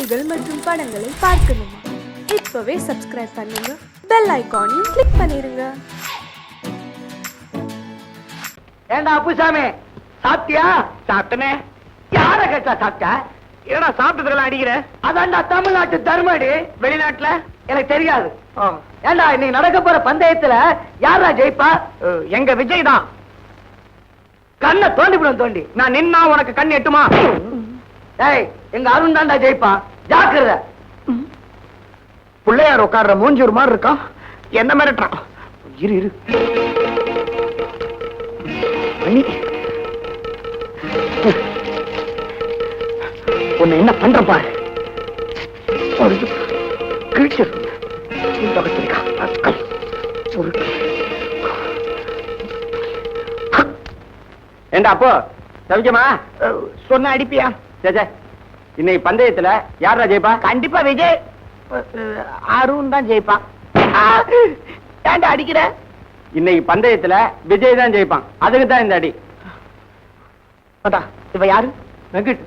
செய்திகள் மற்றும் படங்களை பார்க்கணுமா? இப்பவே சப்ஸ்கிரைப் பண்ணுங்க, பெல் ஐகானையும் கிளிக் பண்ணிருங்க. ஏண்டா அப்புசாமி, சாப்பிட்டியா? சாப்பிட்டனே. யார கேட்டா சாப்பிட்ட? ஏன்னா சாப்பிட்டதுல அடிக்கிற? அதான்டா தமிழ்நாட்டு தர்மடி. வெளிநாட்டுல எனக்கு தெரியாது. ஏண்டா இன்னைக்கு நடக்க போற பந்தயத்துல யாரா ஜெயிப்பா? எங்க விஜய் தான். கண்ணை தோண்டி விடும் தோண்டி. நான் நின்னா உனக்கு கண் எட்டுமா? டேய், எங்க அருண் தான்டா ஜெயிப்பான், ஜாக்கிரதை. பிள்ளையார் உட்கார்ற மூஞ்சூர் மாதிரி இருக்கான், என்ன மிரட்டுறான். இரு இரு உன்னை என்ன பண்ற பாரு. ஏண்டா அப்போ சவிஜமா சொன்ன அடிப்பியா? இன்னைக்கு பந்தயத்துல யாரா ஜெயிப்பா? கண்டிப்பா விஜய். அருண் தான் ஜெயிப்பான். ஏண்டா அடிக்கிற? இன்னைக்கு பந்தயத்துல விஜய் தான் ஜெயிப்பான், அதுக்கு தான் இந்த அடி. இப்ப யாரு? வெங்கட்.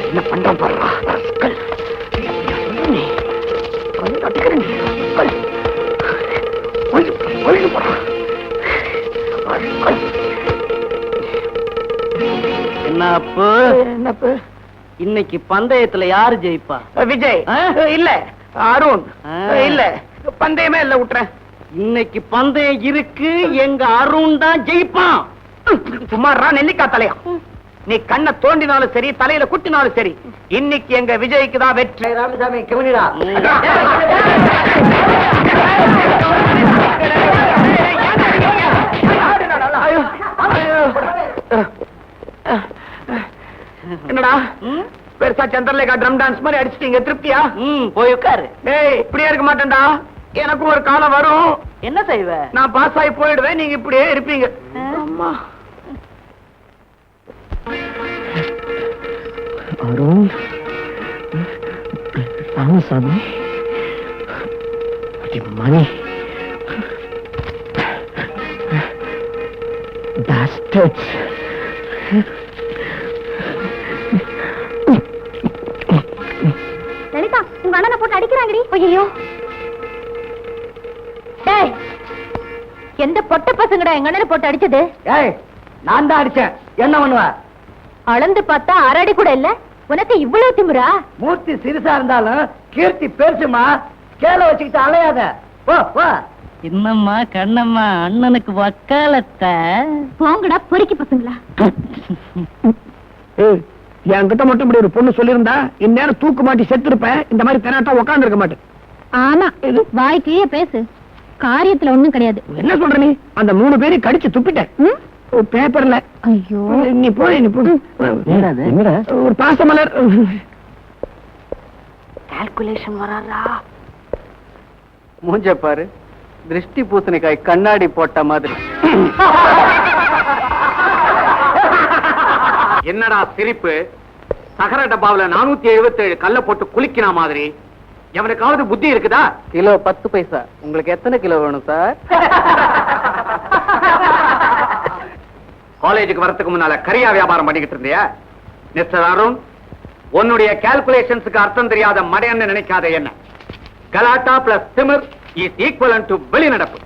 என்ன பண்ற பாருடா. என்னப்பு இன்னைக்கு பந்தயத்துல யாரு ஜெயிப்பா? விஜய் இல்ல, அருண் இல்ல. பந்தயமே இல்ல, விட்டுறேன். இன்னைக்கு பந்தயம் இருக்கு, எங்க அருண் தான் ஜெயிப்பான். சும்மாறா நெல்லிக்கா தலையா. நீ கண்ணை தோண்டினாலும் சரி, தலையில குட்டினாலும் சரி, இன்னைக்கு எங்க விஜய்க்கு தான் வெற்றி. ராமசாமி கவனிடா. என்னடா பெருசா சந்திரலேகா ட்ரம் டான்ஸ் மாதிரி அடிச்சிட்டீங்க, திருப்தியா? போய் உட்காரு. ஏய், இப்படியே இருக்க மாட்டேன்டா, எனக்கும் ஒரு காலம் வரும். என்ன செய்வ? நான் பாஸ் ஆகி போயிடுவேன், நீங்க இப்படியே இருப்பீங்க. அம்மா அருண், ராமசாமி, மணி, bastards. லலிதா, உங்க அண்ணனை போட்டு அடிக்கிறாங்கடி. ஐயோ, டேய், எந்த பொட்ட பசங்கடா எங்க அண்ணனை போட்டு அடிச்சது? ஏய், நான் தான் அடிச்சேன். என்ன பண்ணுவ? அளந்து பார்த்தா அரடி கூட இல்ல, உனக்கு இவ்வளவு திமிரா? மூர்த்தி சிறுசா இருந்தாலும் கீர்த்தி பெருசுமா. கேள வச்சுக்கிட்டு அலையாத. போ போ. என்னம்மா கண்ணம்மா, அண்ணனுக்கு வக்காலத்தை. போங்கடா பொறுக்கி பசங்களா. என்கிட்ட மட்டும் இப்படி ஒரு பொண்ணு சொல்லிருந்தா இந்நேரம் தூக்கு மாட்டி செத்து இருப்பேன். இந்த மாதிரி தெனாட்டா உட்கார்ந்து இருக்க மாட்டேன். ஆமா, வாய்க்கே பேசு, காரியத்துல ஒண்ணும் கிடையாது. என்ன சொல்ற நீ? அந்த 3 பேரையும் கடிச்சு துப்பிட்டேன் பேப்பர்ல. ஐயோ, நீ போய் ஒரு பாசமலர். கால்குலேஷன் வராதா? மூஞ்ச பாரு, திருஷ்டி பூசணிக்காய் கண்ணாடி போட்ட மாதிரி. என்னடா சிரிப்பு? சகர டப்பாவில 477 கல்ல போட்டு குளிக்கினா மாதிரி. எவனுக்காவது புத்தி இருக்குதா? கிலோ 10 பைசா. உங்களுக்கு எத்தனை கிலோ வேணும் சார்? காலேஜுக்கு வரதுக்கு முன்னால கரியா வியாபாரம் பண்ணிக்கிட்டு இருந்தியா? மிஸ்டர் அருண், உன்னுடைய கால்குலேஷன்ஸுக்கு அர்த்தம் தெரியாத மடையன்னு நினைக்காத. என்ன கலாட்டா பிளஸ் திமிர் இஸ் ஈக்குவலன்ட் டு வெளிநடப்பு.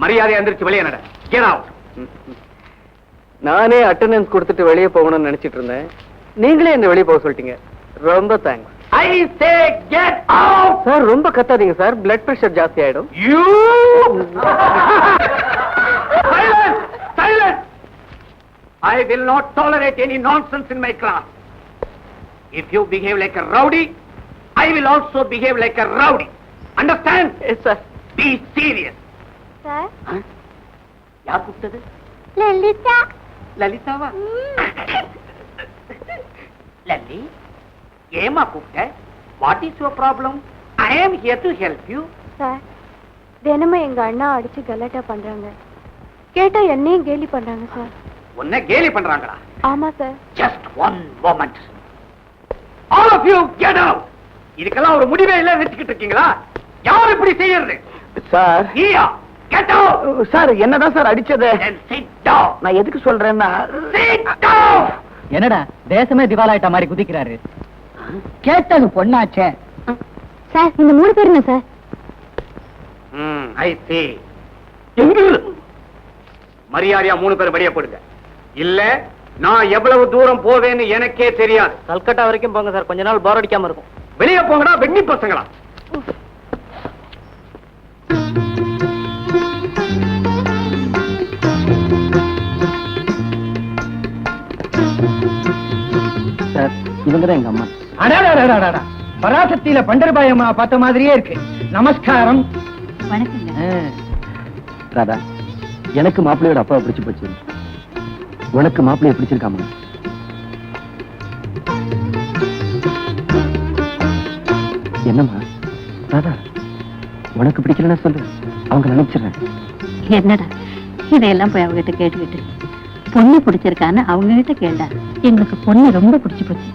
மரியாதை எந்திரிச்சு வெளியே நட. Get out. நானே அட்டெண்டன்ஸ் கொடுத்துட்டு வெளியே போகணும்னு நினைச்சிட்டு இருந்தேன், நீங்களே என்ன வெளியே போக சொல்லிட்டீங்க. ரொம்ப thanks. I say get out. Sir ரொம்ப கத்தாதீங்க சார், பிளட் பிரஷர் ஜாஸ்தி ஆயிடும். You silence, silence. I will not tolerate any nonsense in my class. If you behave like a rowdy, I will also behave like a rowdy. Understand? Yes sir. Be serious. Sir, யார் கூப்பிட்டது? லலிதா. லலிதாவா? லல்லி, ஏமா கூப்பிட்ட? What is your problem? ஐ ஆம் here to help you. Sir, தினமும் எங்க அண்ணா அடிச்சு கலாட்டா பண்றாங்க. கேட்டா என்னையும் கேலி பண்றாங்க சார். உன்னை கேலி பண்றாங்களா? ஆமா sir. Just one moment. All of you get out. இதுக்கெல்லாம் ஒரு முடிவே இல்ல நிறுத்திக்கிட்டு இருக்கீங்களா? யார் இப்படி செய்யறது? சார், நீயா? சார் என்னதான் சார் அடிச்சது? நான் எதுக்கு சொல்றேன்னா என்னடா தேசமே திவாலாயிட்ட மாதிரி குதிக்கிறாரு. கேட்டது பொண்ணாச்சே. சார் இந்த 3 பேர் என்ன சார்? மரியாதையா 3 பேர் வெளியே போடுங்க. இல்ல நான் எவ்வளவு தூரம் போவேன்னு எனக்கே தெரியாது. கல்கட்டா வரைக்கும் போங்க சார், கொஞ்ச நாள் போர் அடிக்காம இருக்கும். வெளியே போங்கடா வெண்ணி பசங்களா. சார் இவங்க தான் எங்க அம்மா. அடாடாடாடாடா, பராசக்தியில பண்டர்பாயம்மா பார்த்த மாதிரியே இருக்கு. நமஸ்காரம். வணக்கங்க. ராதா, எனக்கு மாப்பிள்ளையோட அப்பாவை பிடிச்சு போச்சு. உனக்கு மாப்பிள்ளைய பிடிச்சிருக்காமா? என்னம்மா ராதா, உனக்கு பிடிக்கலன்னா சொல்லு, அவங்க நினைச்சிடுறேன். என்னடா இதையெல்லாம் போய் அவங்ககிட்ட கேட்டுக்கிட்டு பொண்ணு பிடிச்சிருக்கான்னு அவங்க கிட்ட கேட்டா, எங்களுக்கு பொண்ணு ரொம்ப பிடிச்சு போச்சு.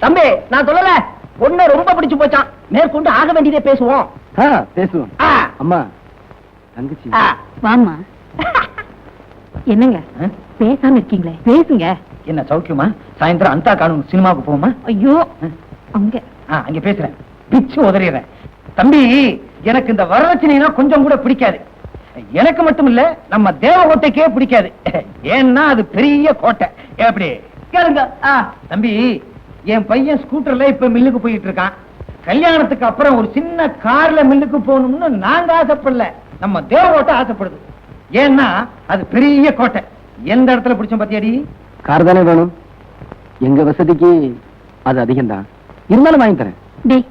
தம்பி, நான் சொல்லல, பொண்ணு ரொம்ப பிடிச்சு போச்சான். மேற்கொண்டு ஆக வேண்டியதே பேசுவோம். பேசுவோம். அம்மா தங்கச்சி வாமா. என்னங்க பேசாம இருக்கீங்களே, பேசுங்க. என்ன சௌக்கியமா? சாயந்தரம் அந்த காணும் சினிமாவுக்கு போவோமா? ஐயோ அங்க அங்க பேசுறேன், பிச்சு உதறிடுறேன். தம்பி, எனக்கு இந்த வரதட்சணைனா கொஞ்சம் கூட பிடிக்காது. எனக்கு மட்டும் இல்ல, நம்ம தேவகோட்டைக்கே பிடிக்காது. ஏன்னா அது பெரிய கோட்டை. எப்படி கேளுங்க தம்பி, என் பையன் ஸ்கூட்டர்ல இப்ப மில்லுக்கு போயிட்டு இருக்கான். கல்யாணத்துக்கு அப்புறம் ஒரு சின்ன கார்ல மில்லுக்கு போகணும்னு நாங்க ஆசைப்படல, நம்ம தேவகோட்டை ஆசைப்படுது. ஏன்னா அது பெரிய கோட்டை. எந்த இடத்துல பிடிச்சோம் பத்தியாடி? கார் தானே வேணும். எங்க வசதிக்கு அது அதிகம் தான், இருந்தாலும் வாங்கி தரேன். டேய்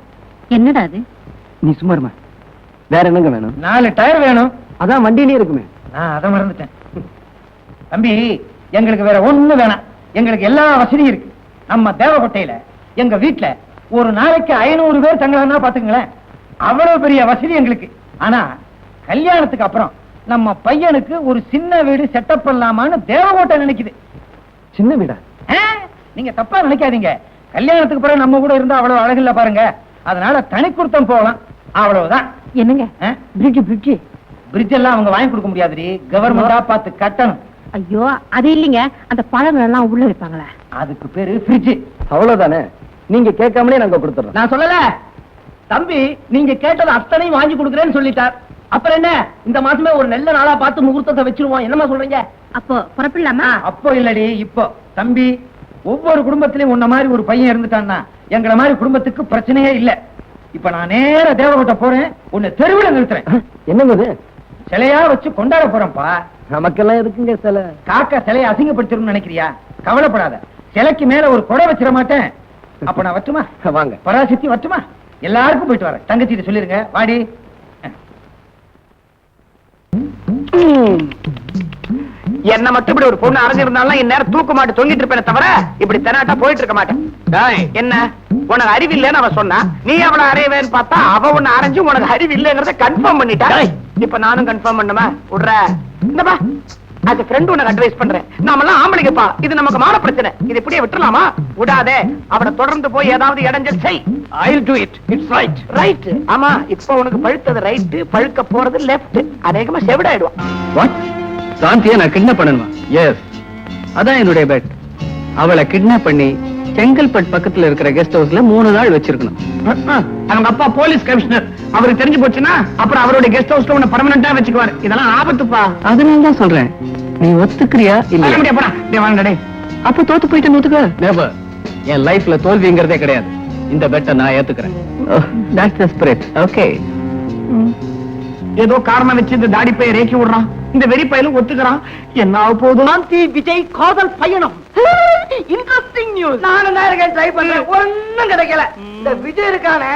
என்னடா அது? நீ சும்மா இருமா. வேற என்னங்க வேணும்? 4 டயர் வேணும். அதான் வண்டியிலே இருக்குமே. அதை மறந்துட்டேன். தம்பி, எங்களுக்கு வேற ஒண்ணு வேணாம். எங்களுக்கு எல்லா வசதியும் இருக்கு. நம்ம தேவகோட்டையில எங்க வீட்டுல ஒரு நாளைக்கு 500 பேர் தங்கலாம்னா பாத்துங்களேன். அவ்வளவு பெரிய வசதி எங்களுக்கு. ஆனா கல்யாணத்துக்கு அப்புறம் நம்ம பையனுக்கு ஒரு சின்ன வீடு செட்டப் பண்ணலாமான்னு தேவகோட்டை நினைக்குது. சின்ன வீடா? நீங்க தப்பா நினைக்காதீங்க. கல்யாணத்துக்கு பிறகு நம்ம கூட இருந்தா அவ்வளவு அழகில்ல பாருங்க. அதனால தனி கொடுத்தம் போகலாம், அவ்வளவுதான். என்னங்க பிரிட்ஜ் பிரிட்ஜ் எல்லாம் அவங்க வாங்கி கொடுக்க முடியாதுடி, கவர்மெண்டா பார்த்து கட்டணும். ஐயோ அது இல்லைங்க, அந்த பழங்கள் எல்லாம் உள்ள வைப்பாங்களா, அதுக்கு பேரு ஃப்ரிட்ஜ். அவ்வளவுதானே, நீங்க கேட்காமலே நாங்க கொடுத்துறோம். நான் சொல்லல தம்பி, நீங்க கேட்டது அத்தனையும் வாங்கி கொடுக்குறேன்னு சொல்லிட்டார். அப்புறம் என்ன, இந்த மாசமே ஒரு நல்ல நாளா பார்த்து முகூர்த்தத்தை வச்சிருவோம். என்னமா சொல்றீங்க? அப்போ புறப்படலாமா? அப்போ இல்லடி, இப்போ. தம்பி, ஒவ்வொரு குடும்பத்திலயும் உன்ன மாதிரி ஒரு பையன் இருந்துட்டான்னா எங்களை மாதிரி குடும்பத்துக்கு பிரச்சனையே இல்ல. இப்ப நான் நேர தேவகோட்டை போறேன், உன்னை தெருவில் நிறுத்துறேன். என்னங்க சிலையா வச்சு கொண்டாட போறேன்ப்பா. நமக்கெல்லாம் இருக்குங்க சிலை. காக்கா சிலையை அசிங்கப்படுத்திடும் நினைக்கிறியா? கவலைப்படாத, சிலைக்கு மேல ஒரு கொடை வச்சிட மாட்டேன். அப்ப நான் வச்சுமா? வாங்க. பராசக்தி வச்சுமா? எல்லாருக்கும் போயிட்டு வரேன். தங்கச்சி சொல்லிருங்க, வாடி. என்ன மட்டும் இப்படி ஒரு பொண்ணு அரைஞ்சிருந்தாலும் இந்நேரம் தூக்க மாட்டு தொங்கிட்டு இருப்பேன் தவிர இப்படி தெனாட்டா போயிட்டு இருக்க மாட்டேன். என்ன உனக்கு அறிவு இல்லன்னு அவ சொன்னா, நீ அவளை அறையவேன்னு பார்த்தா அவ உன்னை அரைஞ்சு உனக்கு அறிவு இல்லைங்கிறத கன்ஃபார்ம் பண்ணிட்டா. இப்ப நானும் கன்ஃபார்ம் பண்ணுமா? விடுற இந்தப்பா, அது ஃப்ரெண்ட் உனக்கு அட்வைஸ் பண்றேன். நாமெல்லாம் ஆம்பளைங்கப்பா, இது நமக்கு மான பிரச்சனை. இது இப்படியே விட்டுலாமா? விடாதே, அவனை தொடர்ந்து போய் ஏதாவது இடைஞ்சல் செய். I'll do it. It's right. Right. ஆமா, இப்ப உனக்கு பழுத்தது ரைட், பழுக்க போறது லெஃப்ட். அநேகமா செவிடாயிடுவான். வாட்? சாந்தியை நான் கிட்னாப் பண்ணணுமா? எஸ், அதான் என்னுடைய பெட். அவளை கிட்னாப் பண்ணி செங்கல்பட்டு பக்கத்துல இருக்கிற கெஸ்ட் ஹவுஸ்ல 3 நாள் வச்சிருக்கணும். அவங்க அப்பா போலீஸ் கமிஷனர், அவருக்கு தெரிஞ்சு போச்சுன்னா அப்புறம் அவருடைய கெஸ்ட் ஹவுஸ்ல உன்னை பெர்மனண்டா வச்சுக்குவார். இதெல்லாம் ஆபத்துப்பா. அதனால தான் சொல்றேன், நீ ஒத்துக்கிறியா இல்லையா? வாங்கடே. அப்ப தோத்து போயிட்டு ஒத்துக்க. நெவர். என் லைஃப்ல தோல்விங்கிறதே கிடையாது. இந்த பெட்டை நான் ஏத்துக்கிறேன். That's the spirit. ஓகே. ஏதோ காரணம் வச்சு இந்த தாடி பைய ரேக்கி விடுறான். இந்த வெறி பையலும் ஒத்துக்கிறான். என்ன ஆக போகுது? சாந்தி விஜய் காதல் பயணம். Interesting news. நானும் தான் இருக்கேன், ட்ரை பண்றேன். ஒண்ணும் கிடைக்கல. இந்த விஜய் இருக்கானே,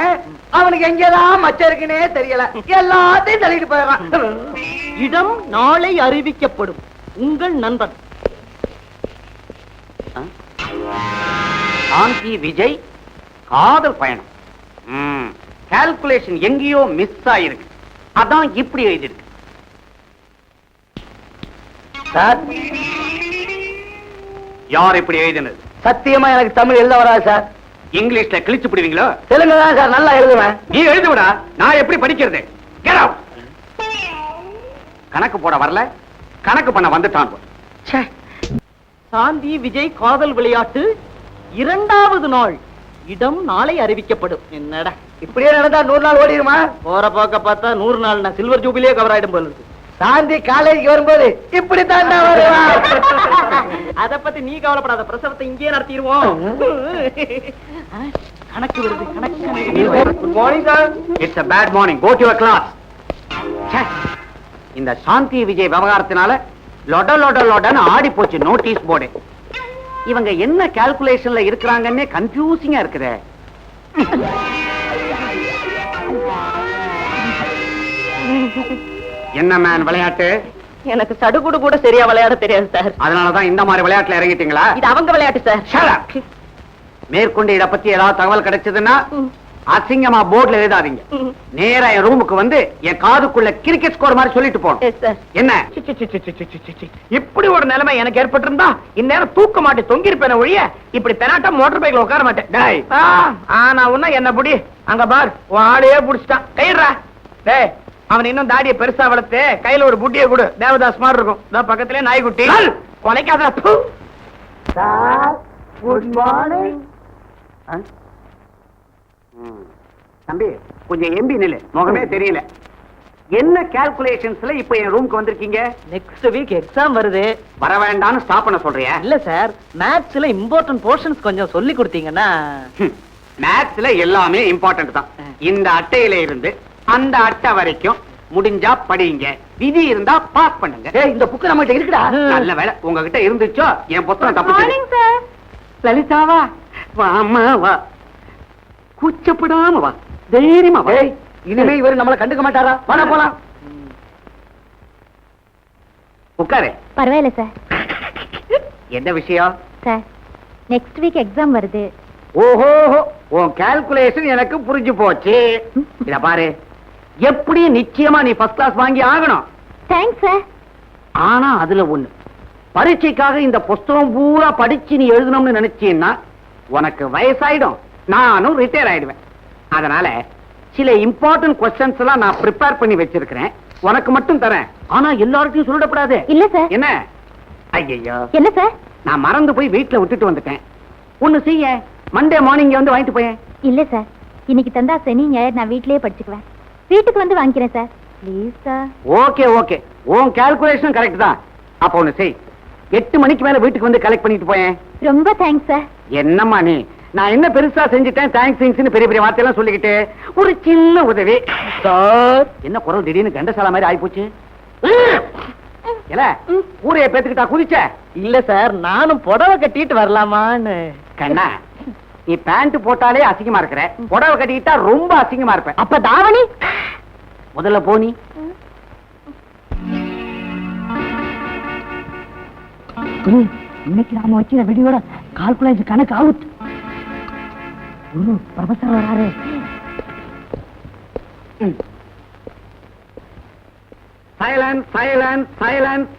அவனுக்கு எங்கேதான் மச்சம் இருக்குன்னே தெரியல. எல்லாத்தையும் தள்ளிட்டு போயிடறான். இடம் நாளை அறிவிக்கப்படும். உங்கள் நண்பன் சாந்தி விஜய் காதல் பயணம். கால்குலேஷன் எங்கேயோ மிஸ் ஆயிருக்கு. அதான் இப்படி எழுதிருக்கு. சார், யார் இப்படி எழுதினது? சத்தியமா எனக்கு தமிழ் எழுத வராது சார். இங்கிலீஷ்ல கிழிச்சு போடுவீங்களோ? தெலுங்கு தான் சார் நல்லா எழுதுவேன். நீ எழுதுவடா, நான் எப்படி படிக்கிறது? Get out. கணக்கு போட வரல, கணக்கு பண்ண வந்துட்டான். சாந்தி விஜய் காதல் விளையாட்டு 2வது நாள். இடம் நாளை அறிவிக்கப்படும். என்னடா இப்படியே நடந்தா 100 நாள் ஓடிடுமா? போற போக்க பார்த்தா 100 நாள் நான் சில்வர் ஜூபிலியே கவர் ஆயிடும் போல இருக்கு. சாந்தி காலேஜுக்கு வரும்போது இப்படித்தான் வருவா. அத பத்தி நீ கவலைப்படாத, பிரசவத்தை இங்கேயே நடத்திடுவோம். கணக்கு வருது, கணக்கு. Good morning sir. It's a bad morning. Go to your class. இந்த சாந்தி விஜய் விவகாரத்தினால லொட லொட லொடன்னு ஆடி போச்சு நோட்டீஸ் போர்டு. இவங்க என்ன கால்குலேஷன்ல இருக்கிறாங்கன்னே கன்ஃபியூசிங்கா இருக்குதே. என்ன மேன் விளையாட்டு? எனக்கு சடுகுடு கூட சரியா விளையாட தெரியாது சார். அதனாலதான் இந்த மாதிரி விளையாட்டுல இறங்கிட்டீங்களா? இது அவங்க விளையாட்டு சார். Shut up. மேற்கொண்டு இத பத்தி ஏதாவது தகவல் கிடைச்சதுன்னா அசிங்கமா போர்ட்ல எழுதாதீங்க. நேரா என் ரூமுக்கு வந்து என் காதுக்குள்ள கிரிக்கெட் ஸ்கோர் மாதிரி சொல்லிட்டு போகணும். என்ன இப்படி ஒரு நிலைமை எனக்கு ஏற்பட்டிருந்தா இந்நேரம் தூக்க மாட்டேன், தொங்கிருப்பேன் ஒழிய இப்படி தெனாட்டா மோட்டார் பைக்ல உட்கார மாட்டேன். ஆனா உன்ன என்ன புடி அங்க பார், உன் ஆளையே புடிச்சிட்டான். கையிடுறா. டேய், அவன் இன்னும் தாடியை பெருசா வளர்த்து கையில ஒரு புட்டியை கொடு, தேவதாஸ் மாதிரி இருக்கும். பக்கத்திலே நாய்க்குட்டி கொலைக்காத. Good morning. தம்பி கொஞ்சம் எம்பி நில்லு, முகமே தெரியல. என்ன கால்குலேஷன்ஸ்ல இப்ப என் ரூமுக்கு வந்திருக்கீங்க? நெக்ஸ்ட் வீக் எக்ஸாம் வருது. வர வேண்டாம்னு ஸ்டாப் பண்ண சொல்றியா? இல்ல சார், மேத்ஸ்ல இம்பார்ட்டன்ட் போர்ஷன்ஸ் கொஞ்சம் சொல்லி கொடுத்தீங்கன்னா. மேத்ஸ்ல எல்லாமே இம்பார்ட்டன்ட் தான். இந்த அட்டையில இருந்து அந்த அட்டை வரைக்கும் முடிஞ்சா படிங்க, விதி இருந்தா பாஸ் பண்ணுங்க. இந்த புக்கு நம்ம கிட்ட இருக்குடா. நல்ல வேலை உங்ககிட்ட இருந்துச்சோ என் புத்தகம் மார்னிங் தப்பிச்சு. சார். லலிதாவா வாமா வா, கூச்சப்படாம வா, தைரியமா வா. இனிமே இவரு நம்மள கண்டுக்க மாட்டாரா? வாடா போலாம். உட்காரு. பரவாயில்ல சார். என்ன விஷயம்? சார், நெக்ஸ்ட் வீக் எக்ஸாம் வருது. ஓஹோ, உன் கால்குலேஷன் எனக்கு புரிஞ்சு போச்சு. இத பாரு, எப்படி நிச்சயமா நீ ஃபர்ஸ்ட் கிளாஸ் வாங்கி ஆகணும். Thanks sir. ஆனா அதுல ஒண்ணு, பரீட்சைக்காக இந்த புஸ்தகம் பூரா படிச்சு நீ எழுதணும்னு நினைச்சீன்னா உனக்கு வயசாயிடும், நானும் ரிட்டையர் ஆயிடுவேன். அதனால சில இம்பார்ட்டன்ட் கொஸ்டின்ஸ் எல்லாம் நான் ப்ரிப்பேர் பண்ணி வச்சிருக்கிறேன், உனக்கு மட்டும் தரேன். ஆனா எல்லார்ட்டையும் சொல்லிடக்கூடாது. இல்ல சார். என்ன? ஐயோ, என்ன சார்? நான் மறந்து போய் வீட்டுல விட்டுட்டு வந்துட்டேன். ஒண்ணு செய்ய, மண்டே மார்னிங் வந்து வாங்கிட்டு போயேன். இல்ல சார், இன்னைக்கு தந்தா சனி ஞாயிறு நான் வீட்லயே படிச்சுக்குவேன். வீட்டுக்கு வந்து வாங்கிக்கிறேன் sir. Please sir. Okay okay, உன் கால்குலேஷன் கரெக்ட் தான். அப்ப ஒண்ணு செய், 8 மணிக்கு மேல வீட்டுக்கு வந்து கலெக்ட் பண்ணிட்டு போயேன். ரொம்ப தேங்க்ஸ் சார். என்னம்மா நீ, நான் என்ன பெருசா செஞ்சுட்டேன் தேங்க்ஸ் பெரிய பெரிய வார்த்தையெல்லாம் சொல்லிக்கிட்டு. ஒரு சின்ன உதவி சார். என்ன குரல் திடீர்னு கண்டசாலா மாதிரி ஆயிப்போச்சு? இல்ல ஊரைய பேத்துக்கிட்டா குதிச்ச? இல்ல சார், நானும் புடவை கட்டிட்டு வரலாமான்னு. கண்ணா, நீ பேண்ட் போட்டாலே அசிங்கமா இருக்கிற, புடவை கட்டிக்கிட்டா ரொம்ப அசிங்கமா இருப்ப. அப்ப தாவணி முதல்ல போனி. இன்னைக்கு நாம வச்சிருக்க வீடியோட கால்குலேஷன் கணக்கு அவுட். ப்ரொஃபசர் வராரு. Silence silence silence.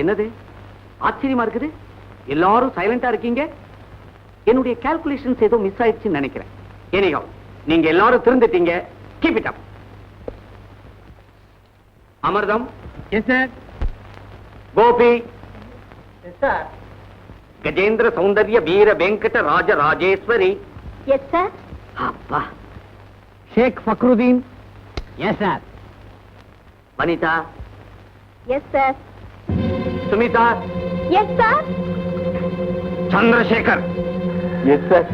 என்னது ஆச்சரியமா இருக்குது, எல்லாரும் சைலண்டா இருக்கீங்க. என்னுடைய கால்குலேஷன்ஸ் ஏதோ மிஸ் ஆயிடுச்சுன்னு நினைக்கிறேன். எனிகோ, நீங்க எல்லாரும் திருந்துட்டீங்க. Keep it up. Amirtham. Yes sir. Gopi. Sir. Gajendra Soundarya Veera Venkata Raja Rajeswari. Yes sir. அப்பா. Sheikh Fakruddin. Yes sir. Vanitha. Yes sir. Sumitha. Yes sir. Chandrasekar. Yes sir.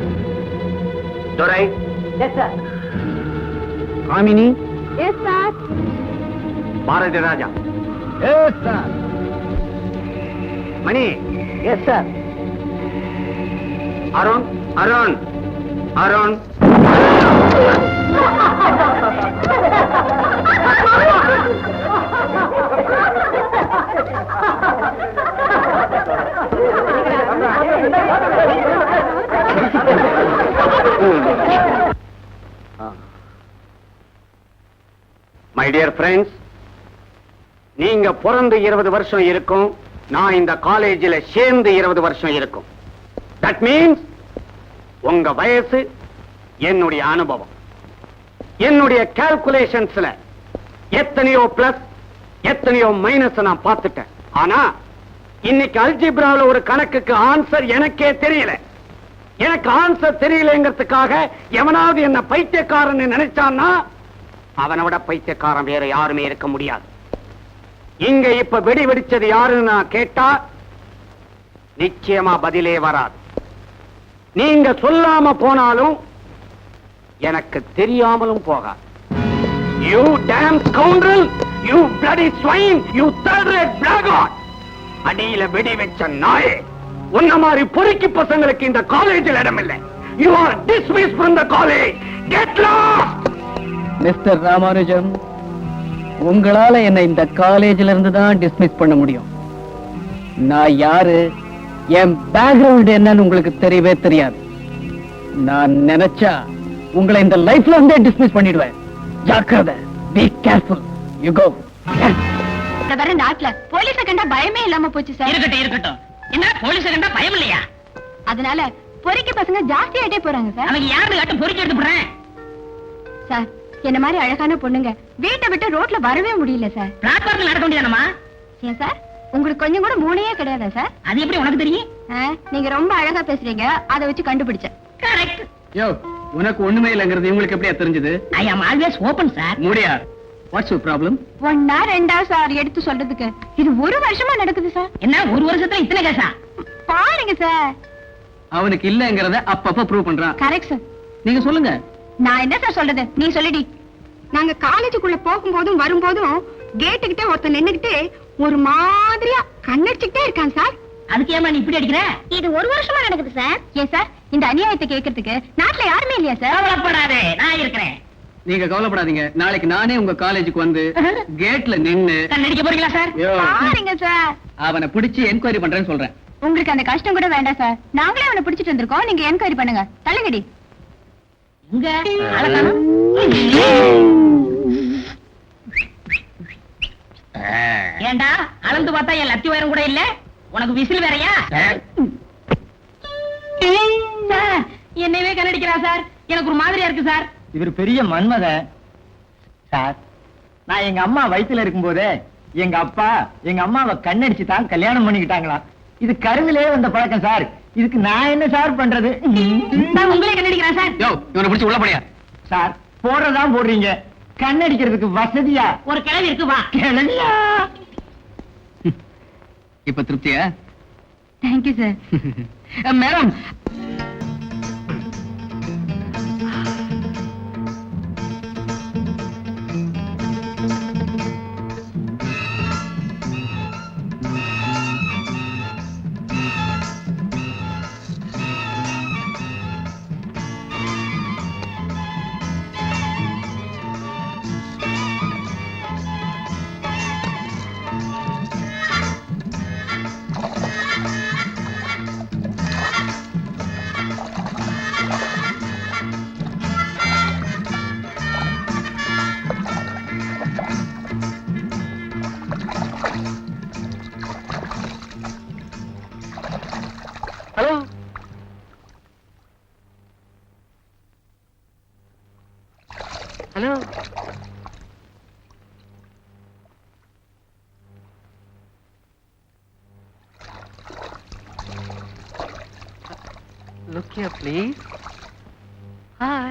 Durai. Yes sir. Kamini. Yes sir. Bharathi Raja. Yes sir. Mani. Yes sir. Arun. Arun. Arun. My dear friends, நீங்க பிறந்து 20 வருஷம் இருக்கும், நான் இந்த காலேஜில் சேர்ந்து 20 வருஷம் இருக்கும். தட் மீன்ஸ் உங்க வயசு என்னுடைய அனுபவம். என்னுடைய கால்குலேஷன்ஸ்ல எத்தனையோ பிளஸ் எத்தனையோ மைனஸ் நான் பார்த்துட்டேன். ஆனா இன்னைக்கு அல்ஜிப்ராவில் ஒரு கணக்குக்கு ஆன்சர் எனக்கே தெரியல. எனக்கு ஆன்சர் தெரியலங்கிறதுக்காக எவனாவது என்ன பைத்தியக்காரன் நினைச்சான்னா அவனை விட பைத்தியக்காரன் வேற யாருமே இருக்க முடியாது. இங்க இப்ப வெடி வெடிச்சது யாருன்னு நான் கேட்டா நிச்சயமா பதிலே வராது. நீங்க சொல்லாம போனாலும் எனக்கு தெரியாமலும் போகாது. You damn scoundrel! You bloody swine! You third-rate blackguard! அடியில வெடி வச்ச நாயே, உன்ன மாதிரி பொறுக்கி பசங்களுக்கு இந்த காலேஜில் இடமில்லை. You are dismissed from the college. Get lost! Mister Ramanujam, உங்களால என்ன இந்த காலேஜ்ல இருந்து தான் டிஸ்மிஸ் பண்ண முடியும். நான் யாரு, என் பேக்ரவுண்ட் என்னன்னு உங்களுக்கு தெரியவே தெரியாது. நான் நினைச்சா உங்களை இந்த லைஃப்ல இருந்தே டிஸ்மிஸ் பண்ணிடுவேன். ஜாக்கிரதை. Be careful. You go. வர நாட்டுல போலீஸ கண்டா பயமே இல்லாம போச்சு சார். இருக்கட்டும் இருக்கட்டும். என்ன போலீஸ கண்டா பயம் இல்லையா? அதனால பொறுக்கி பசங்க ஜாஸ்தி ஆயிட்டே போறாங்க சார். அவங்க யாரு கட்டும் பொறுக்கி எடுத்து போறேன் சார், என்ன மாதிரி அழகான பொண்ணுங்க வீட்டை விட்டு ரோட்ல வரவே முடியல சார். பிளாட்ஃபார்ம்ல நடக்க முடியாதமா? ஏன் சார், உங்களுக்கு கொஞ்சம் கூட மூளையே கிடையாதா சார்? அது எப்படி உனக்கு தெரியும்? நீங்க ரொம்ப அழகா பேசுறீங்க, அதை வச்சு கண்டுபிடிச்சேன். கரெக்ட். யோ, உனக்கு ஒண்ணுமே இல்லங்கிறது உங்களுக்கு எப்படியா தெரிஞ்சது? ஐ அம் ஆல்வேஸ் ஓபன் சார். முடியா. What's your problem? ஒன்னா ரெண்டா சார் எடுத்து சொல்றதுக்கு இது ஒரு வருஷமா நடக்குது சார். என்ன ஒரு வருஷத்துல இத்தனை கேஸா? பாருங்க சார். அவனுக்கு இல்லங்கறத அப்பப்ப ப்ரூவ் பண்றான். Correct sir. நீங்க சொல்லுங்க. நான் என்ன சார் சொல்றது, நீ சொல்லிடி. நாங்க காலேஜுக்குள்ள போகும்போதும் வரும்போதும் கேட்டுக்கிட்டே ஒருத்தன் நின்னுகிட்டே ஒரு மாதிரியா கண்ணடிச்சுக்கிட்டே இருக்கான் சார். அதுக்கு ஏமா நீ இப்படி அடிக்கிற? இது ஒரு வருஷமா நடக்குது சார். ஏன் சார், இந்த அநியாயத்தை கேட்கறதுக்கு நாட்டுல யாருமே இல்லையா சார்? கவலைப்படாதே, நான் இருக்கிறேன். நீங்க கவலைப்படாதீங்க. நாளைக்கு நானே உங்க காலேஜுக்கு வந்து கேட்ல நின்னு கண்ணடிக்க போறீங்களா சார்? பாருங்க சார். அவனை பிடிச்சு என்கொயரி பண்றேன்னு சொல்றேன். உங்களுக்கு அந்த கஷ்டம் கூட வேண்டாம் சார். நாங்களே அவனை பிடிச்சிட்டு வந்திருக்கோம், நீங்க என்கொயரி பண்ணுங்க. தள்ளுங்கடி. இங்க அழகான ஏண்டா அளந்து பார்த்தா என் லத்தி உயரம் கூட இல்ல, உனக்கு விசில் வேறையா? சார், என்னையவே கண்ணடிக்கிறா சார். எனக்கு ஒரு மாதிரியா இருக்கு சார். இவர் பெரிய மன்மதன் சார். நான் எங்க அம்மா வயித்துல இருக்கும் போதே எங்க அப்பா எங்க அம்மாவை கண்ணடிச்சு தான் கல்யாணம் பண்ணிக்கிட்டாங்களா. இது கருவிலே வந்த பழக்கம் சார். இதுக்கு நான் என்ன சார் பண்றது? நான் உங்களே கண்ணடிக்கிறேன் சார். யோ, இவனை பிடிச்சு உள்ள போடியா. சார், போடுறதான் போடுறீங்க. கண்ணடிக்கிறதுக்கு வசதியா ஒரு கிழவி இருக்கு, வா. கிளவியா? இப்ப திருப்தியா? Thank you sir. Madam, hello, hello. Look here, please. Hi.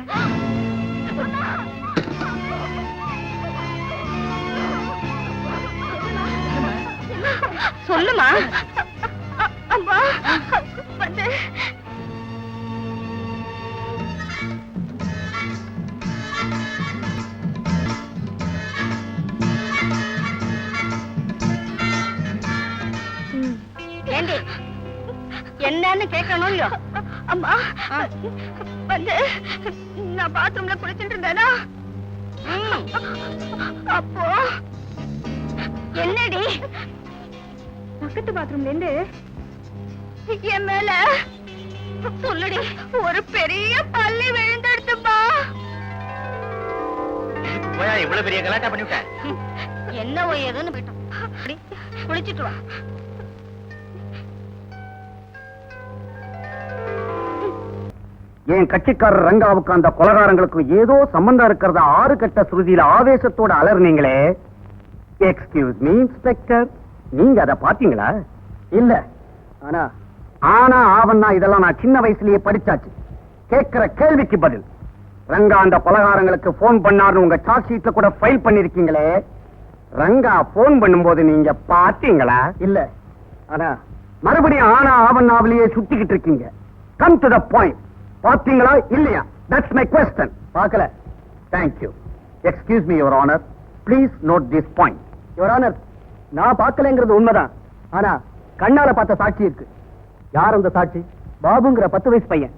சொல்லுமா. அம்மா வந்து ஏண்டி என்னன்னு கேட்கணும் இல்லையோ? அம்மா வந்து நான் பாத்ரூம்ல குளிச்சுட்டு இருந்தேனா, அப்போ என்னடி பக்கத்து பாத்ரூம்ல இருந்து என் மேல சொல்லுடி ஒரு பெரிய பள்ளி விழுந்தெடுத்துப்பா. இவ்வளவு பெரிய கலாட்டா பண்ணிவிட்டேன். என்ன ஏதுன்னு போயிட்டோம். குளிச்சுட்டு வா. என் கட்சிக்காரர் ரங்காவுக்கு அந்த கொலகாரங்களுக்கு ஏதோ சம்பந்தம் இருக்கிறத ஆறு கட்ட சுருதியில ஆவேசத்தோட அலர்னீங்களே, எக்ஸ்கியூஸ் மீ இன்ஸ்பெக்டர், நீங்க அத பாத்தீங்களா? இல்ல. ஆனா ஆவன்னா இதெல்லாம் நான் சின்ன வயசுலயே படிச்சாச்சு. கேட்கிற கேள்விக்கு பதில். ரங்கா அந்த பலகாரங்களுக்கு போன் பண்ணாருன்னு உங்க சார்ஜ் ஷீட்ல கூட ஃபைல் பண்ணிருக்கீங்களே, ரங்கா போன் பண்ணும்போது நீங்க பாத்தீங்களா? இல்ல. ஆனா மறுபடியும் ஆனா ஆவன்னாவிலேயே சுத்திக்கிட்டு இருக்கீங்க. Come to the point. பாத்தீங்களா இல்லையா? That's my question. பார்க்கல. Thank you. Excuse me, Your Honor. Please note this point. Your Honor, நான் பார்க்கலங்கிறது உண்மைதான். ஆனா கண்ணால பார்த்த சாட்சி இருக்கு. யார் அந்த சாட்சி? பாபுங்கிற 10 வயசு பையன்.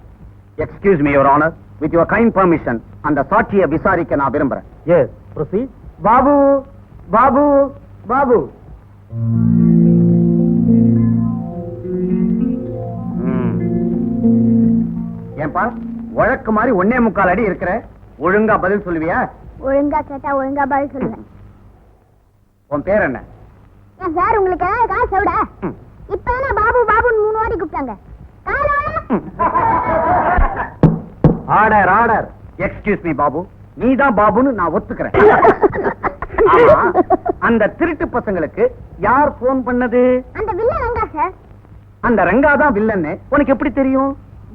Excuse me, Your Honor. With your kind permission, அந்த சாட்சியை விசாரிக்க நான் விரும்புறேன். Yes, proceed. பாபு, பாபு, பாபு. ஏன்பா வழக்கு மாதிரி 1.25 அடி இருக்கிற, ஒழுங்கா பதில் சொல்லுவியா? ஒழுங்கா கேட்டா ஒழுங்கா பதில் சொல்லுவேன். உன் பேர் என்ன? ஏன் சார் உங்களுக்கு காசு விட இப்ப என்ன பாபு பாபுன்னு 3 வாட்டி கூப்பிட்டாங்க. Order order. Excuse me Babu, நீதான் பாபுன்னு நான் ஒத்துக்கிறேன். ஆமா, அந்த திருட்டு பசங்களுக்கு யார் போன் பண்ணது? அந்த வில்ல ரங்கா சார். அந்த ரங்கா தான் வில்லன்னு உனக்கு எப்படி தெரியும்?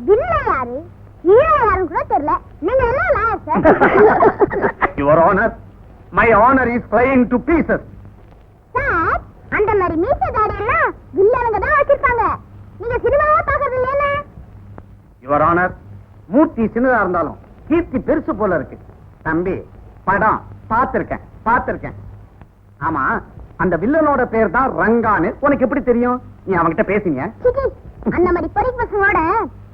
வில்ல யாரு ஹீரோ யாருன்னு கூட தெரியல. நீங்க என்ன lawyer sir? Your Honor, my honor is flying to pieces. Sir, அந்த மாதிரி மீச தாடி எல்லாம் வில்லனுங்க தான் வச்சிருப்பாங்க. நீங்க சினிமாவா பாக்குறது இல்லையா? Your Honor, மூர்த்தி சின்னதா இருந்தாலும் கீர்த்தி பெருசு போல இருக்கு. தம்பி, படம் பார்த்திருக்கேன் பார்த்திருக்கேன். ஆமா, அந்த வில்லனோட பேர் தான் ரங்கான்னு உனக்கு எப்படி தெரியும்? நீ அவன்கிட்ட பேசினியா? சிச்சி, அந்த மாதிரி பொறிக்கு பசங்களோட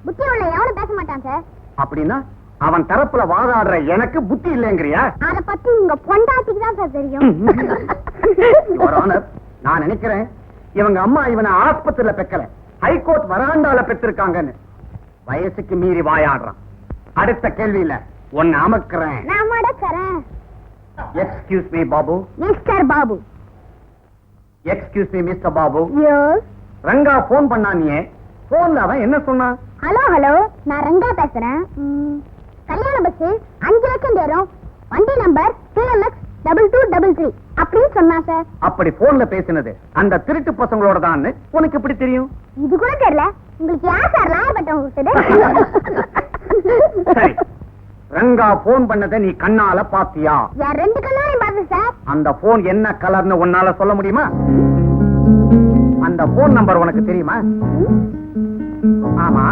புத்தி உள்ள எவனும் பேச மாட்டான் சார். அப்படின்னா அவன் தரப்புல வாதாடுற எனக்கு புத்தி இல்லைங்கிறியா? அத பத்தி உங்க பொண்டாட்டிக்கு தான் சார் தெரியும். Your Honor, நான் நினைக்கிறேன் இவங்க அம்மா இவனை ஆஸ்பத்திரியில பெக்கல, ஹைகோர்ட் வராண்டால பெற்றிருக்காங்கன்னு. வயசுக்கு மீறி வாயாடுறான். அடுத்த கேள்வியில உன்னை அமக்கிறேன். நான் மடக்கறேன். Excuse me Babu. Mister Babu. Excuse me mister Babu. Yes. Ranga phone பண்ணானியே, போன்ல அவன் என்ன சொன்னான்? ஹலோ ஹலோ, நான் ரங்கா பேசுறேன். கல்யாண பஸ் 5 லட்சம் ஏறும், வண்டி நம்பர் TMX 2233 அப்படின்னு சொன்னா சார். அப்படி போன்ல பேசினது அந்த திருட்டு பசங்களோட தான் உனக்கு எப்படி தெரியும்? இது கூட தெரியல. உங்களுக்கு யார் சார் லாயர் பட்டம் கொடுத்தது? சரி, ரங்கா போன் பண்ணதை நீ கண்ணால பாத்தியா? யார் 2 கண்ணாலையும் பார்த்தேன் சார். அந்த போன் என்ன கலர்னு உன்னால சொல்ல முடியுமா? அந்த போன் நம்பர் உனக்கு தெரியுமா? ஆமா,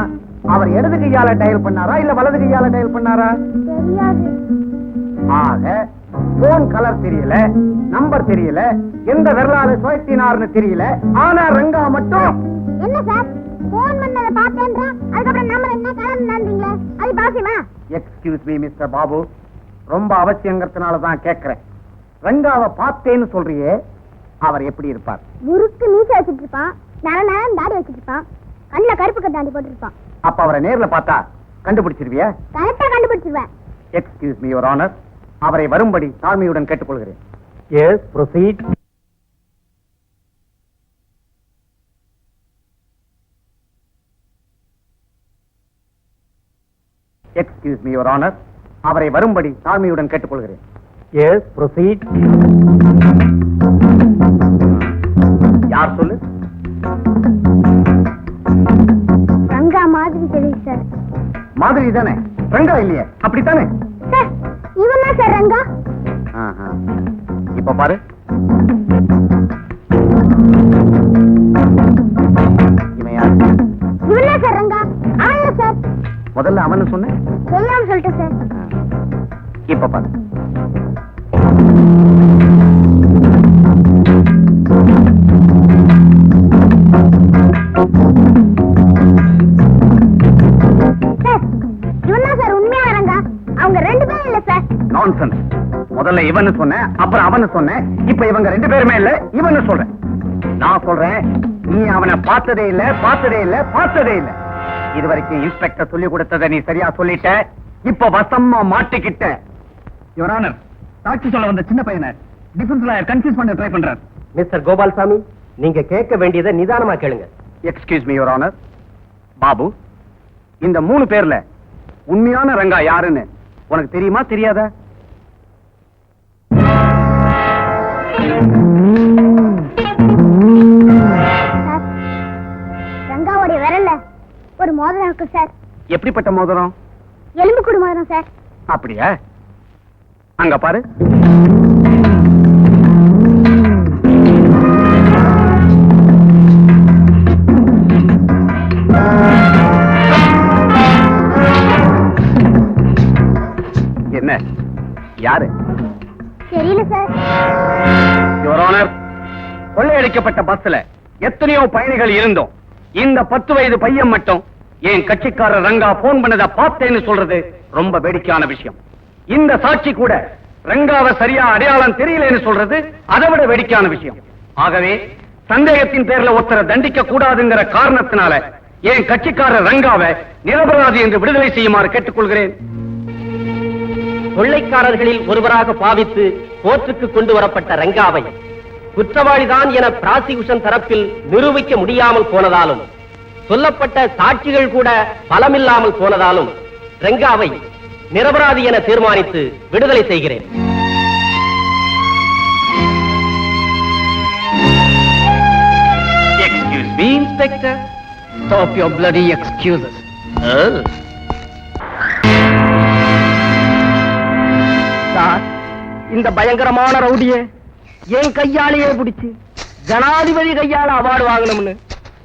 அவர் இடது கையால டயல் பண்ணாரா இல்ல வலது கையால டயல் பண்ணாரா? தெரியாது. ஆக போன் கலர் தெரியல, நம்பர் தெரியல, எந்த விரலால சுழற்றினார்னு தெரியல. ஆனா ரங்கா மட்டும் என்ன சார் போன் பண்ணத பார்த்தேன்றா, அதுக்கப்புறம் நம்பர் என்ன கலர் நடந்தீங்களே, அது பாசிமா? எக்ஸ்கியூஸ் மீ மிஸ்டர் பாபு, ரொம்ப அவசியங்கிறதுனால தான் கேட்கிறேன். ரங்காவை பார்த்தேன்னு சொல்றியே, அவர் எப்படி இருப்பார்? முறுக்கு மீச வச்சிட்டு இருப்பான், நேரம் தாடி வச்சிட்டு இருப்பான், கண்ணுல கருப்பு கட்டாண்டி போட்டுருப்பான். அப்ப அவரை நேர்ல பார்த்தா கண்டுபிடிச்சிருவியா? கரெக்டா கண்டுபிடிச்சிருவேன். எக்ஸ்கியூஸ் மீ யுவர் ஆனர், அவரை வரும்படி தாழ்மையுடன் கேட்டுக்கொள்கிறேன். Yes, proceed. Excuse me your honour, அவரை வரும்படி தாழ்மையுடன் கேட்டுக்கொள்கிறேன். Yes, proceed. யார் சொல்லு? ரங்கா மாதிரி தெரியுது சார். மாதிரி தானே, ரங்கா இல்லையே, அப்படித்தானே? சார், இவன் தான் சார் ரங்கா. இப்ப பாரு, இவன் யார்? இவன் தான் சார் ரங்கா. அவன் சார். முதல்ல அவன்னு சொன்ன, தெரியாம சொல்லிட்டேன் சார். இப்ப பாரு. நான்சென்ஸ். முதல்ல இவன்னு சொன்னேன், அப்புறம் அவன்னு சொன்னேன், இப்ப இவங்க 2 பேருமே இல்ல, இவன்னு சொல்றேன். நான் சொல்றேன், நீ அவனை பார்த்ததே இல்ல, பார்த்ததே இல்ல, பார்த்ததே இல்ல. இதுவரைக்கும் இன்ஸ்பெக்டர் சொல்லி கொடுத்ததை நீ சரியா சொல்லிட்ட, இப்ப வசமா மாட்டிக்கிட்ட. யுவர் ஆனர், சாட்சி சொல்ல வந்த சின்ன பையனை டிஃபென்ஸ் லாயர் கன்ஃபியூஸ் பண்ண ட்ரை பண்றார். மிஸ்டர் கோபால்சாமி, நீங்க கேட்க வேண்டியதை நிதானமா கேளுங்க. Excuse me your honour. Babu, இந்த 3 பேர்ல உண்மையான ரங்கா யாருன்னு உனக்கு தெரியுமா தெரியாதா? இருக்கு சார். எப்படிப்பட்ட மோதிரம்? எலும்பு கூடு மோதிரம் சார். அப்படியா? அங்க பாரு. என்ன? யாரு? தெரியல சார். யுவர் ஆனர், கொள்ளையடிக்கப்பட்ட பஸ்ல எத்தனையோ பயணிகள் இருந்தோம். இந்த 10 வயது பையன் மட்டும் என் கட்சிக்காரர் ரங்கா போன் பண்ணதை பார்த்தேன்னு சொல்றது ரொம்ப வேடிக்கையான விஷயம். இந்த சாட்சி கூட ரங்காவை சரியா அடையாளம் தெரியலன்னு சொல்றது அதை விட வேடிக்கையான விஷயம். ஆகவே சந்தேகத்தின் பேர்ல ஒருத்தரை தண்டிக்க கூடாதுங்கிற காரணத்தினால என் கட்சிக்காரர் ரங்காவை நிரபராதி என்று விடுதலை செய்யுமாறு கேட்டுக்கொள்கிறேன். கொள்ளைக்காரர்களில் ஒருவராக பாவித்து கோர்ட்டுக்கு கொண்டு வரப்பட்ட ரங்காவை குற்றவாளிதான் என பிராசிகுஷன் தரப்பில் நிரூபிக்க முடியாமல் போனதாலும் சொல்லப்பட்ட சாட்சிகள் கூட பலமில்லாமல் போனதாலும் ரங்காவை நிரபராதி என தீர்மானித்து விடுதலை செய்கிறேன். Excuse me, Inspector. Stop your bloody excuses. Sir, இந்த பயங்கரமான ரவுடியே என் கையாலேயே பிடிச்சு ஜனாதிபதி கையால அவார்டு வாங்கணும்னு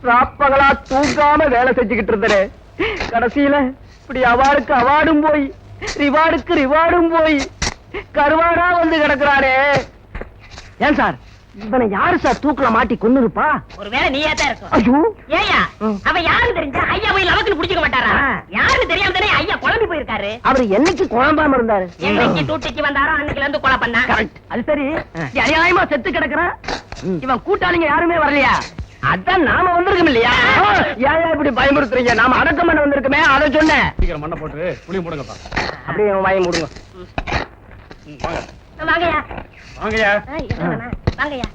ராப்பகலா தூக்காம வேலை செஞ்சுக்கிட்டு இருந்தே. கடைசியில இப்படி அவார்டுக்கு அவார்டும் போய் ரிவார்டுக்கு ரிவார்டும் போய் கருவாடா வந்து கிடக்குறானே. ஏன் சார், இவனை யாரு சார் தூக்குல மாட்டி கொன்னு இருப்பா? ஒருவேளை நீயா தான் இருக்கும். ஐயோ, ஏயா அவ யாரு தெரிஞ்சா ஐயா போய் லவக்குன்னு புடிச்சுக்க மாட்டாரா? யாருன்னு தெரியாம தானே ஐயா குழம்பி போயிருக்காரு. அவர் என்னைக்கு குழம்பாம இருந்தாரு? என்னைக்கு டூட்டிக்கு வந்தாரோ அன்னைக்குல இருந்து கொலை பண்ணா. அது சரி, அநியாயமா செத்து கிடக்குறான். இவன் கூட்டாளிங்க யாருமே வரலையா? அதான் நாம வந்திருக்கோம் இல்லையா? ஏன் இப்படி பயமுறுத்துறீங்க? நாம அடக்கம் பண்ண வந்திருக்கோமே, அதை சொன்னேன். சீக்கிரம் மண்ணை போட்டு புளி போடுங்கப்பா. அப்படியே வாயை மூடுங்க. வாங்கயா வாங்கயா. வாங்கயா.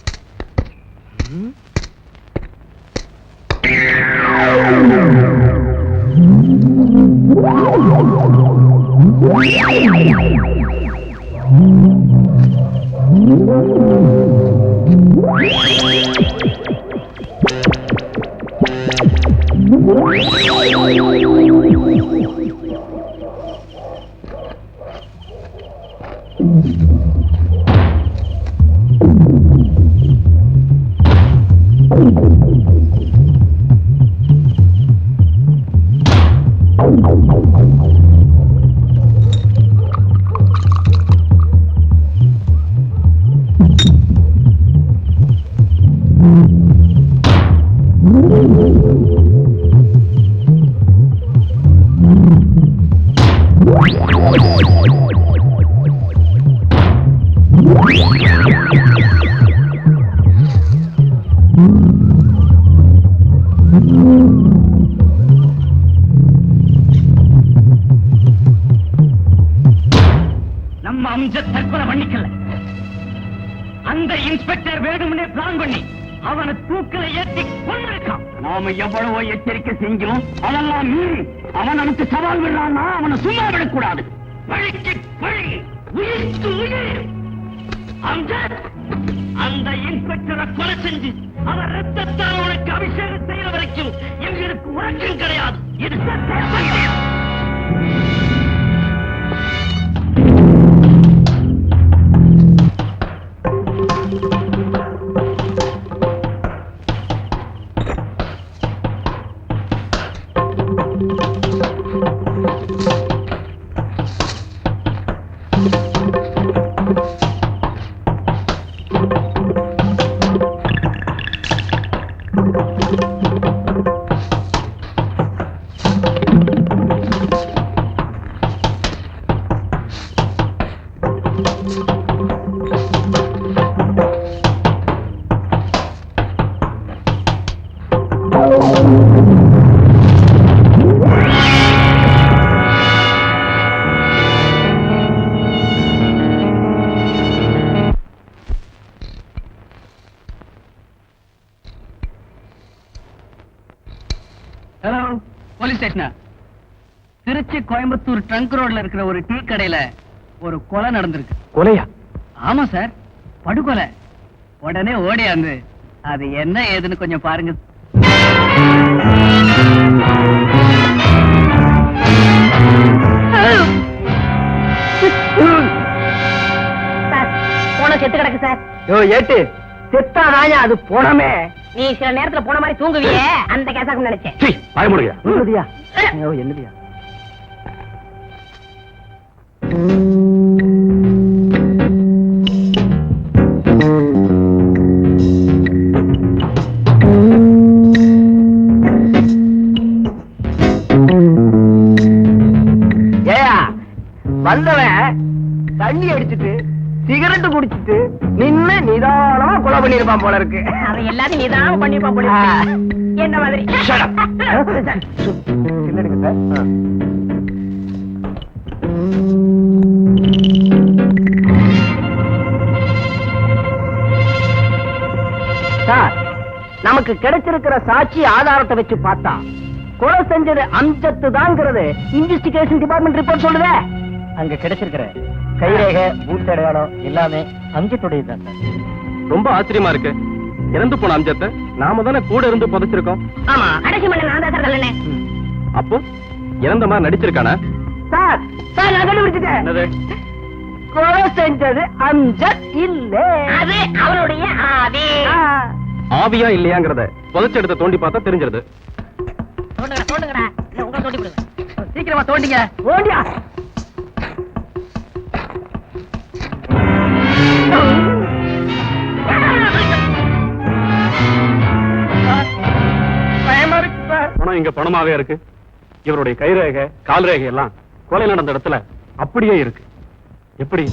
நம்ம அம்ஜத் தற்கொலை பண்ணிக்கல. அந்த இன்ஸ்பெக்டர் வேணும்னே பிளான் பண்ணி அவனை தூக்கில ஏற்றி கொண்டிருக்கான். நாம எவ்வளவோ எச்சரிக்கை செஞ்சோம், அதெல்லாம் மீறி அவன் நமக்கு சவால் விடுறான்னா அவனை சும்மா விடக்கூடாது. பழிக்கு பழி, உயிர்க்கு உயிர். அம்ஜத், அந்த இன்ஸ்பெக்டரை கொலை செஞ்சு அவர் ரத்தத்தால் உனக்கு அபிஷேகம் செய்யற வரைக்கும் எங்களுக்கு உறக்கம் கிடையாது. இது சத்தியம். ஹலோ, போலீஸ் ஸ்டேஷனா? திருச்சி கோயம்புத்தூர் ட்ரங்க் ரோட்ல இருக்கிற ஒரு டீ கடையில ஒரு கொலை நடந்திருக்கு. கொலையா? ஆமா சார், படுகொலை. உடனே ஓடியாந்து அது என்ன ஏதுன்னு கொஞ்சம் பாருங்க. போன செத்து கிடக்கு சார். யோ ஏட்டு, செத்தா நாயா அது போனமே. நீ சில நேரத்துல போன மாதிரி தூங்குவியே, அந்த கேசாக்கு நினைச்சேன். என்னதியா? ஐயோ என்னதியா? வந்தவன் தண்ணி அடிச்சுட்டு சிகரெட் குடிச்சிட்டு நின்னு நிதானமா கொலை பண்ணிருப்பான் போல இருக்கு. அதை எல்லாத்தையும் நீதான் பண்ணிருப்பான் போல இருக்கு. என்ன மாதிரி சார், நமக்கு கிடைச்சிருக்கிற சாட்சி ஆதாரத்தை வச்சு பார்த்தா கொலை செஞ்சது அம்ஜத்து தான்ங்கிறது இன்வெஸ்டிகேஷன் டிபார்ட்மெண்ட் ரிப்போர்ட் சொல்லுதே. அங்க கிடைச்சிருக்கிற கைரேகை, பூத் அடையாளம் எல்லாமே அம்ஜத்துடையது தான் சார். ரொம்ப ஆச்சரியமா இருக்கு. இறந்து போன அம்ஜத்தை நாம தானே கூட இருந்து புதைச்சிருக்கோம். ஆமா கடைசி மணி நான் தான் சார். அப்போ இறந்த மாதிரி நடிச்சிருக்கானா? சார், சார் நான் கண்டுபிடிச்சிட்டேன். என்னது? கொலை செஞ்சது அம்ஜத் இல்ல, அது அவருடைய ஆவி. ஆவியா இல்லையாங்கிறத புதைச்ச இடத்தை தோண்டி பார்த்தா தெரிஞ்சிருது. தோண்டுங்கடா, உங்களை தோண்டி விடுங்க. சீக்கிரமா தோண்டிங்க. ஓடியா. பயமா இருக்கு சார். பணம் இங்க பணமாவே இருக்கு. இவருடைய கைரேகை, கால் ரேகை எல்லாம் கொலை நடந்த இடத்துல அப்படியே இருக்கு. எப்படி?